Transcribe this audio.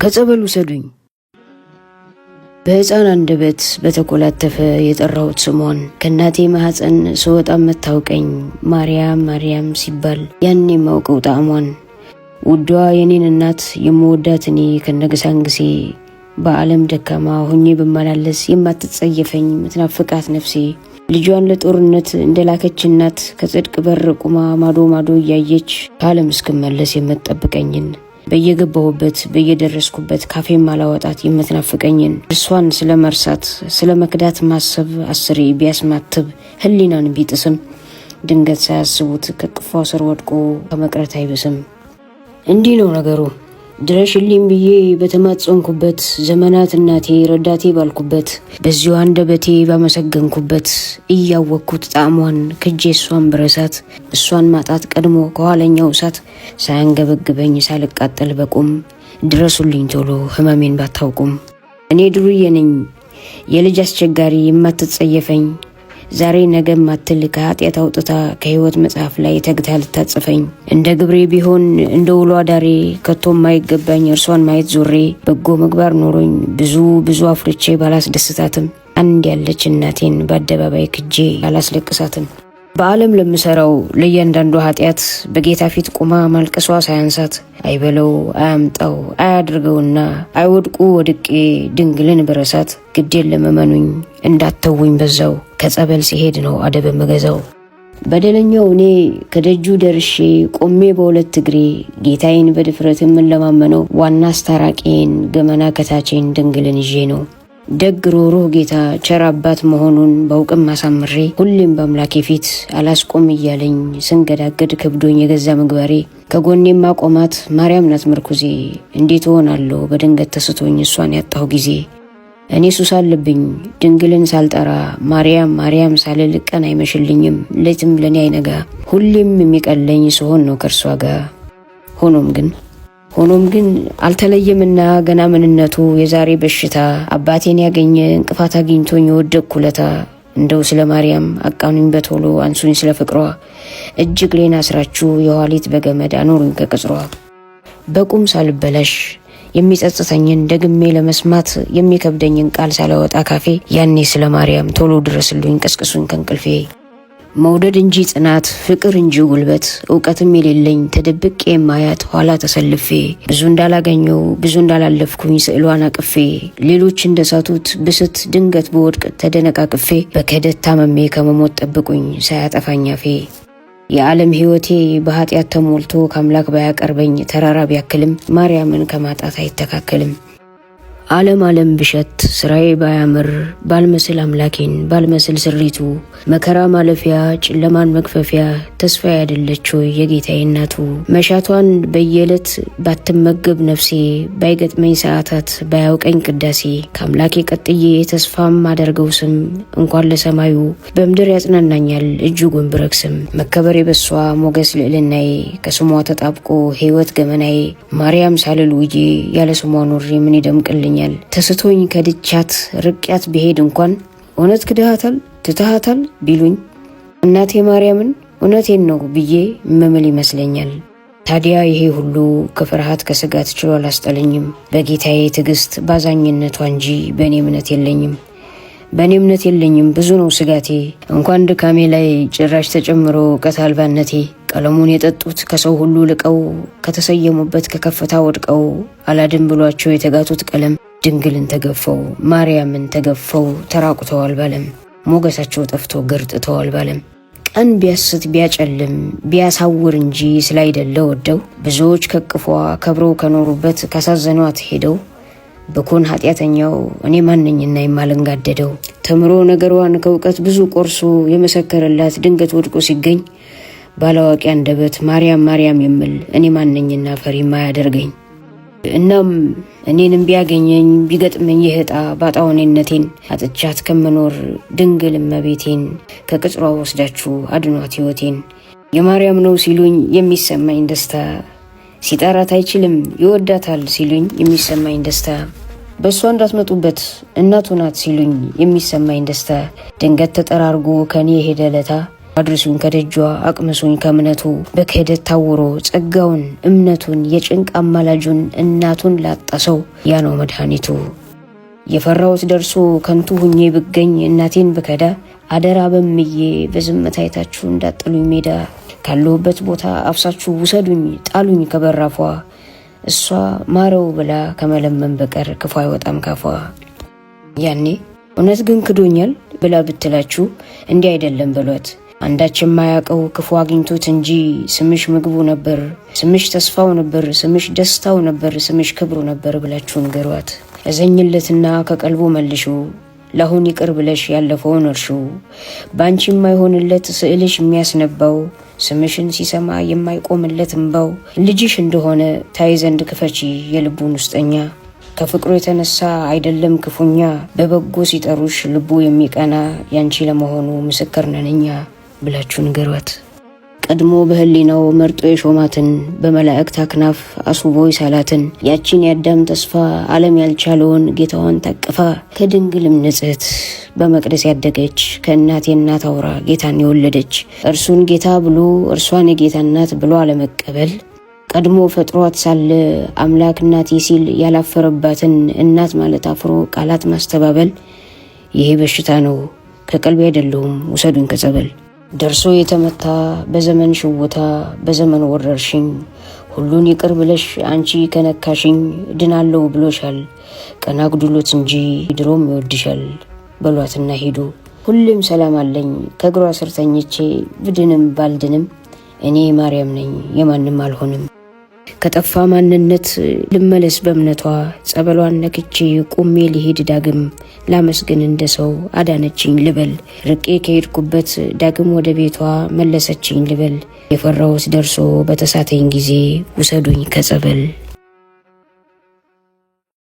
ከጸበሉ ሰዱኝ። በሕፃን አንደበት በተኮላተፈ የጠራሁት ስሟን ከእናቴ ማኅፀን ስወጣ መታውቀኝ ማርያም ማርያም ሲባል ያኔ የማውቀው ጣዕሟን ውዷ የኔን እናት የምወዳት እኔ ከነገሳንግሴ በዓለም ደካማ ሁኜ በማላለስ የማትጸየፈኝ ምትናፍቃት ነፍሴ ልጇን ለጦርነት እንደላከች እናት ከጽድቅ በር ቁማ ማዶ ማዶ እያየች ከዓለም እስክመለስ የምትጠብቀኝን በየገባሁበት በየደረስኩበት ካፌም ማላወጣት የምትናፍቀኝን እርሷን ስለ መርሳት ስለ መክዳት ማሰብ አስሬ ቢያስማትብ ህሊናን ቢጥስም ድንገት ሳያስቡት ከቅፏ ስር ወድቆ ከመቅረት አይብስም። እንዲህ ነው ነገሩ። ድረሽልኝ ብዬ በተማጸንኩበት ዘመናት እናቴ ረዳቴ ባልኩበት በዚሁ አንደበቴ ባመሰገንኩበት እያወቅኩት ጣዕሟን ክጄ እሷን ብረሳት እሷን ማጣት ቀድሞ ከኋለኛው እሳት ሳያንገበግበኝ ሳልቃጠል በቁም ድረሱልኝ ቶሎ ህመሜን ባታውቁም። እኔ ድሩዬ ነኝ የልጅ አስቸጋሪ የማትጸየፈኝ ዛሬ ነገ ማትል ከኃጢአት አውጥታ ከህይወት መጽሐፍ ላይ ተግታ ልታጽፈኝ እንደ ግብሬ ቢሆን እንደ ውሎ አዳሬ ከቶም ማይገባኝ እርሷን ማየት ዞሬ በጎ ምግባር ኖሮኝ ብዙ አፍርቼ ባላስደስታትም አንድ ያለች እናቴን በአደባባይ ክጄ አላስለቅሳትም። በዓለም ለምሰራው ለእያንዳንዱ ኃጢአት በጌታ ፊት ቁማ ማልቀሷ ሳያንሳት አይበለው አያምጣው አያድርገውና አይወድቁ ወድቄ ድንግልን ብረሳት ግዴን ለመመኑኝ እንዳተውኝ በዛው ከጸበል ሲሄድ ነው አደብ መገዛው። በደለኛው እኔ ከደጁ ደርሼ ቆሜ በሁለት እግሬ ጌታዬን በድፍረት የምንለማመነው ዋና አስታራቂን ገመና ከታቼን ድንግልን ይዤ ነው። ደግ ሩህሩህ ጌታ ቸር አባት መሆኑን ባውቅም አሳምሬ ሁሌም በአምላኬ ፊት አላስቆም እያለኝ ስንገዳገድ ከብዶኝ የገዛ ምግባሬ ከጎኔም ማቆማት ማርያም ናት ምርኩዜ። እንዴት ሆናለሁ በድንገት ተስቶኝ እሷን ያጣሁ ጊዜ። እኔ ሱስ አለብኝ ድንግልን ሳልጠራ ማርያም ማርያም ሳልል ቀን አይመሽልኝም ሌትም ለኔ አይነጋ ሁሌም የሚቀለኝ ስሆን ነው ከእርሷ ጋር። ሆኖም ግን አልተለየምና ገና ምንነቱ የዛሬ በሽታ አባቴን ያገኘ እንቅፋት አግኝቶኝ የወደቅኩ ለታ እንደው ስለ ማርያም አቃኑኝ በቶሎ አንሱኝ ስለ ፍቅሯ እጅግ ሌና አስራችሁ የኋሊት በገመድ አኖሩኝ ከቅጽሯ። በቁም ሳልበላሽ የሚጸጽተኝን ደግሜ ለመስማት የሚከብደኝን ቃል ሳላወጣ ካፌ ያኔ ስለ ማርያም ቶሎ ድረስልኝ ቀስቅሱኝ ከእንቅልፌ። መውደድ እንጂ ጽናት ፍቅር እንጂ ጉልበት እውቀትም የሌለኝ ተደብቄ የማያት ኋላ ተሰልፌ ብዙ እንዳላገኘው ብዙ እንዳላለፍኩኝ ስዕሏን አቅፌ ሌሎች እንደሳቱት ብስት ድንገት በወድቅ ተደነቃቅፌ በከደት ታመሜ ከመሞት ጠብቁኝ ሳያጠፋኝ አፌ። የዓለም ሕይወቴ በኃጢአት ተሞልቶ ከአምላክ ባያቀርበኝ ተራራ ቢያክልም ማርያምን ከማጣት አይተካከልም። ዓለም ብሸት ስራዬ ባያምር ባልመስል አምላኬን ባልመስል ስሪቱ መከራ ማለፊያ ጨለማን መክፈፊያ ተስፋ ያደለችው የጌታዬ እናቱ መሻቷን በየዕለት ባትመገብ ነፍሴ ባይገጥመኝ ሰዓታት ባያውቀኝ ቅዳሴ ከአምላኬ ቀጥዬ ተስፋም አደርገው ስም እንኳን ለሰማዩ በምድር ያጽናናኛል እጅጉን ብረክስም። መከበሬ በሷ ሞገስ ልዕልናዬ ከስሟ ተጣብቆ ሕይወት ገመናዬ ማርያም ሳልል ውዬ ያለ ስሟ ኖሬ ምን ይደምቅልኛል? ተስቶኝ ከድቻት ርቅያት ብሄድ እንኳን እውነት ክድሃታል ትተሃታል ቢሉኝ እናቴ ማርያምን እውነቴን ነው ብዬ መምል ይመስለኛል። ታዲያ ይሄ ሁሉ ከፍርሃት ከስጋት ችሎ አላስጠለኝም። በጌታዬ ትዕግስት ባዛኝነቷ እንጂ በእኔ እምነት የለኝም ብዙ ነው ስጋቴ። እንኳን ድካሜ ላይ ጭራሽ ተጨምሮ እውቀት አልባነቴ ቀለሙን የጠጡት ከሰው ሁሉ ልቀው ከተሰየሙበት ከከፍታ ወድቀው አላድን ብሏቸው የተጋቱት ቀለም ድንግልን ተገፈው ማርያምን ተገፈው ተራቁተዋል ባለም ሞገሳቸው ጠፍቶ ገርጥተዋል ባለም። ቀን ቢያስት ቢያጨልም ቢያሳውር እንጂ ስላይደለ ወደው ብዙዎች ከቅፏ ከብረው ከኖሩበት ካሳዘኗት ሄደው በኮን ኃጢአተኛው እኔ ማንኝና የማልንጋደደው ተምሮ ነገሯን ከእውቀት ብዙ ቆርሶ የመሰከረላት ድንገት ወድቆ ሲገኝ ባላዋቂ አንደበት ማርያም ማርያም የምል እኔ ማንኝና ፈሪ ማያደርገኝ። እናም እኔንም ቢያገኘኝ ቢገጥመኝ ይህጣ ባጣውኔነቴን አጥቻት ከመኖር ድንግል እመቤቴን ከቅጽሯ ወስዳችሁ አድኗት ሕይወቴን። የማርያም ነው ሲሉኝ የሚሰማኝ ደስታ ሲጠራት አይችልም ይወዳታል ሲሉኝ የሚሰማኝ ደስታ በእሷ እንዳትመጡበት እናቱ ናት ሲሉኝ የሚሰማኝ ደስታ ድንገት ተጠራርጎ ከኔ የሄደ ለታ አድርሱኝ ከደጇ አቅምሱኝ ከእምነቱ በክህደት ታውሮ ጸጋውን እምነቱን የጭንቅ አማላጁን እናቱን ላጣሰው ያ ነው መድኃኒቱ። የፈራሁት ደርሶ ከንቱ ሁኜ ብገኝ እናቴን ብከዳ አደራ በምዬ በዝምታ አይታችሁ እንዳጥሉኝ ሜዳ ካለሁበት ቦታ አፍሳችሁ ውሰዱኝ ጣሉኝ ከበራፏ እሷ ማረው ብላ ከመለመን በቀር ክፉ አይወጣም ካፏ። ያኔ እውነት ግን ክዶኛል ብላ ብትላችሁ እንዲህ አይደለም በሏት። አንዳች የማያውቀው ክፉ አግኝቶት እንጂ ስምሽ ምግቡ ነበር፣ ስምሽ ተስፋው ነበር፣ ስምሽ ደስታው ነበር፣ ስምሽ ክብሩ ነበር ብላችሁ ንገሯት። እዘኝለትና ከቀልቡ መልሹ ለአሁን ይቅር ብለሽ ያለፈውን እርሹ። ባንቺ የማይሆንለት ስዕልሽ የሚያስነባው ስምሽን ሲሰማ የማይቆምለት እንባው ልጅሽ እንደሆነ ታይ ዘንድ ክፈቺ የልቡን ውስጠኛ። ከፍቅሩ የተነሳ አይደለም ክፉኛ በበጎ ሲጠሩሽ ልቡ የሚቀና ያንቺ ለመሆኑ ምስክር ነንኛ ብላችሁ ንገሯት። ቀድሞ በህሊናው መርጦ የሾማትን በመላእክት አክናፍ አስውቦ ይሳላትን ያቺን የአዳም ተስፋ ዓለም ያልቻለውን ጌታዋን ታቅፋ ከድንግልም ንጽሕት በመቅደስ ያደገች ከእናቴ እናት አውራ ጌታን የወለደች እርሱን ጌታ ብሎ እርሷን የጌታ እናት ብሎ አለመቀበል ቀድሞ ፈጥሯት ሳለ አምላክ እናቴ ሲል ያላፈረባትን እናት ማለት አፍሮ ቃላት ማስተባበል ይሄ በሽታ ነው ከቀልቤ አይደለሁም ውሰዱን ከጸበል። ደርሶ የተመታ በዘመን ሽውታ በዘመን ወረርሽኝ ሁሉን ይቅር ብለሽ አንቺ ከነካሽኝ ድናለው ብሎሻል ቀና ጉድሎት እንጂ ድሮም ይወድሻል በሏትና ሄዱ። ሁሌም ሰላም አለኝ ከእግሯ ስር ተኝቼ ብድንም ባልድንም እኔ ማርያም ነኝ የማንም አልሆንም። ከጠፋ ማንነት ልመለስ በእምነቷ ጸበሏን ነክቼ ቁሜ ሊሄድ ዳግም ላመስግን እንደ ሰው አዳነችኝ ልበል። ርቄ ከሄድኩበት ዳግም ወደ ቤቷ መለሰችኝ ልበል። የፈራሁት ደርሶ በተሳተኝ ጊዜ ውሰዱኝ ከጸበል።